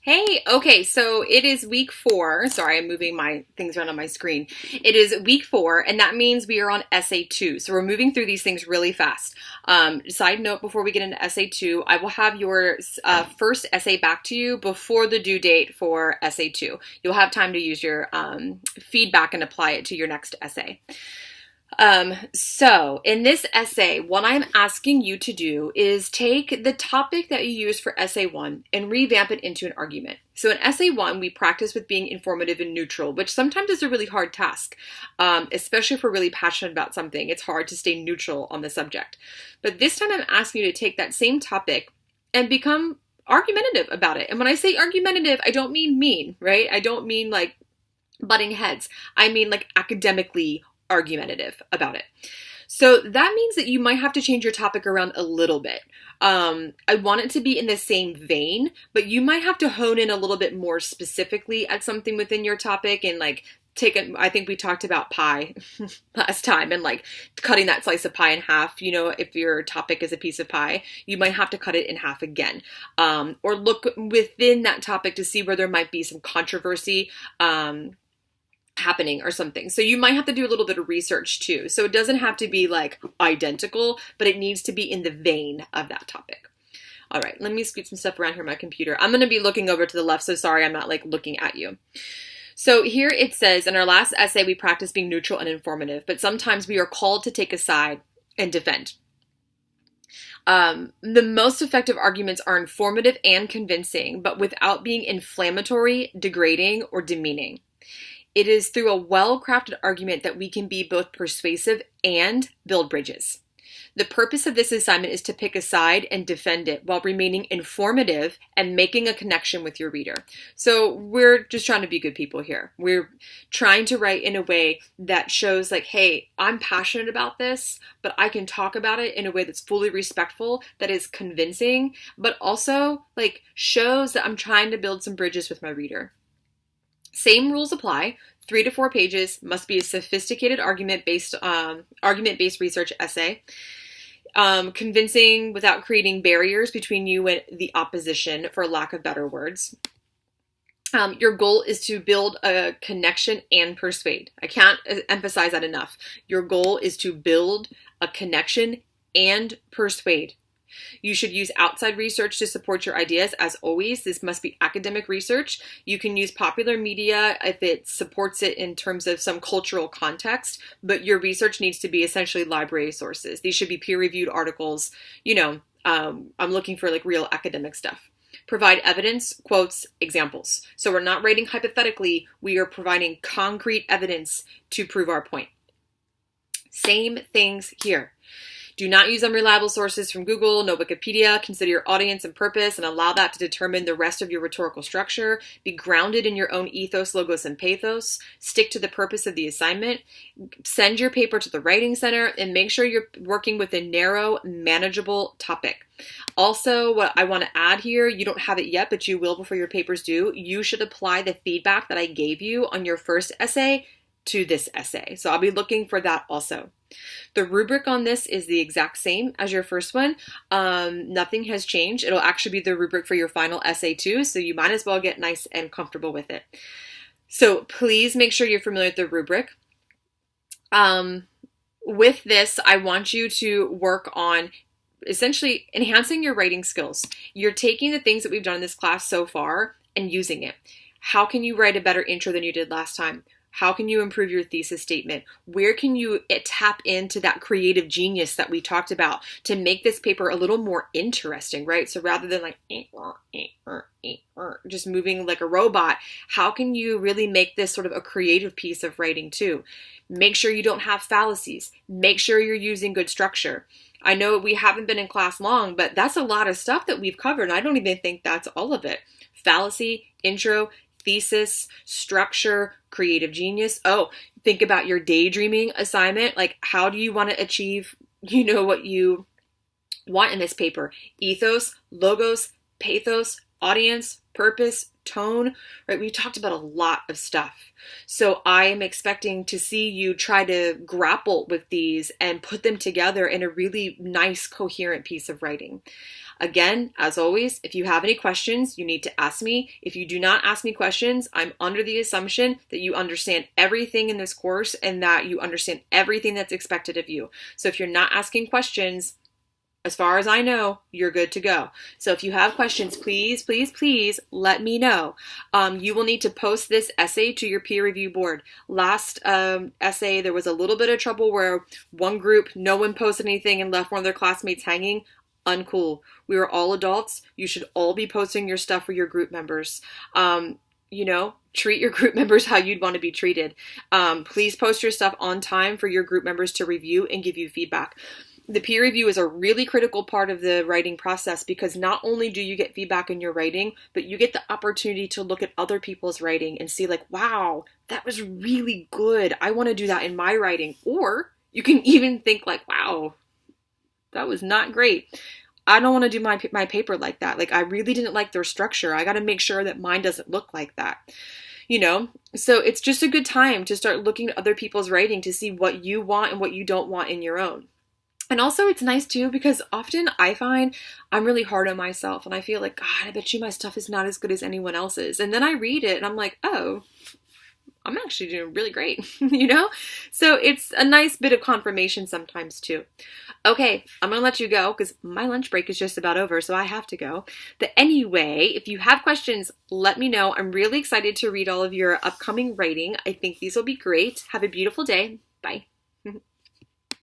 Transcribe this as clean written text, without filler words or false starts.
Hey, okay, so it is week 4. Sorry, I'm moving my things around on my screen. It is week 4, and that means we are on Essay 2. So we're moving through these things really fast. Side note, before we get into Essay 2, I will have your first essay back to you before the due date for Essay 2. You'll have time to use your feedback and apply it to your next essay. So in this essay, what I'm asking you to do is take the topic that you used for essay 1 and revamp it into an argument. So in essay 1, we practice with being informative and neutral, which sometimes is a really hard task, especially if we're really passionate about something. It's hard to stay neutral on the subject. But this time I'm asking you to take that same topic and become argumentative about it. And when I say argumentative, I don't mean mean, right? I don't mean like butting heads. I mean like academically argumentative about it. So that means that you might have to change your topic around a little bit. I want it to be in the same vein, but you might have to hone in a little bit more specifically at something within your topic and like I think we talked about pie last time and like cutting that slice of pie in half. You know, if your topic is a piece of pie, you might have to cut it in half again. Or look within that topic to see where there might be some controversy, happening or something. So you might have to do a little bit of research too. So it doesn't have to be like identical, but it needs to be in the vein of that topic. All right, let me scoot some stuff around here on my computer. I'm going to be looking over to the left, so sorry I'm not like looking at you. So here it says, in our last essay, we practice being neutral and informative, but sometimes we are called to take a side and defend. The most effective arguments are informative and convincing, but without being inflammatory, degrading, or demeaning. It is through a well-crafted argument that we can be both persuasive and build bridges. The purpose of this assignment is to pick a side and defend it while remaining informative and making a connection with your reader. So we're just trying to be good people here. We're trying to write in a way that shows like, hey, I'm passionate about this, but I can talk about it in a way that's fully respectful, that is convincing, but also like shows that I'm trying to build some bridges with my reader. Same rules apply. 3 to 4 pages, must be a sophisticated argument-based research essay. Convincing without creating barriers between you and the opposition, for lack of better words. Your goal is to build a connection and persuade. I can't emphasize that enough. Your goal is to build a connection and persuade. You should use outside research to support your ideas. As always, this must be academic research. You can use popular media if it supports it in terms of some cultural context, but your research needs to be essentially library sources. These should be peer-reviewed articles. You know, I'm looking for like real academic stuff. Provide evidence, quotes, examples. So we're not writing hypothetically. We are providing concrete evidence to prove our point. Same things here. Do not use unreliable sources from Google, no Wikipedia. Consider your audience and purpose and allow that to determine the rest of your rhetorical structure. Be grounded in your own ethos, logos, and pathos. Stick to the purpose of the assignment. Send your paper to the writing center and make sure you're working with a narrow, manageable topic. Also, what I want to add here, you don't have it yet, but you will before your papers due. You should apply the feedback that I gave you on your first essay to this essay. So I'll be looking for that also. The rubric on this is the exact same as your first one. Nothing has changed. It'll actually be the rubric for your final essay too, so you might as well get nice and comfortable with it. So please make sure you're familiar with the rubric. With this, I want you to work on essentially enhancing your writing skills. You're taking the things that we've done in this class so far and using it. How can you write a better intro than you did last time? How can you improve your thesis statement? Where can you tap into that creative genius that we talked about to make this paper a little more interesting, right? So rather than like just moving like a robot, how can you really make this sort of a creative piece of writing too? Make sure you don't have fallacies. Make sure you're using good structure. I know we haven't been in class long, but that's a lot of stuff that we've covered, and I don't even think that's all of it. Fallacy, intro, thesis, structure, creative genius. Oh, think about your daydreaming assignment. Like, how do you want to achieve, what you want in this paper? Ethos, logos, pathos, audience, purpose, tone, right? We talked about a lot of stuff. So I am expecting to see you try to grapple with these and put them together in a really nice, coherent piece of writing. Again, as always, if you have any questions, you need to ask me. If you do not ask me questions, I'm under the assumption that you understand everything in this course and that you understand everything that's expected of you. So if you're not asking questions, as far as I know, you're good to go. So if you have questions, please, please, please let me know. You will need to post this essay to your peer review board. Last essay, there was a little bit of trouble where one group, no one posted anything and left one of their classmates hanging. Uncool. We are all adults. You should all be posting your stuff for your group members. Treat your group members how you'd want to be treated. Please post your stuff on time for your group members to review and give you feedback. The peer review is a really critical part of the writing process because not only do you get feedback in your writing, but you get the opportunity to look at other people's writing and see like, wow, that was really good. I want to do that in my writing. Or you can even think like, wow, that was not great. I don't want to do my paper like that. Like, I really didn't like their structure. I got to make sure that mine doesn't look like that. So it's just a good time to start looking at other people's writing to see what you want and what you don't want in your own. And also it's nice too, because often I find I'm really hard on myself and I feel like, God, I bet you my stuff is not as good as anyone else's. And then I read it and I'm like, oh, I'm actually doing really great, So it's a nice bit of confirmation sometimes too. Okay, I'm going to let you go because my lunch break is just about over, so I have to go. But anyway, if you have questions, let me know. I'm really excited to read all of your upcoming writing. I think these will be great. Have a beautiful day. Bye.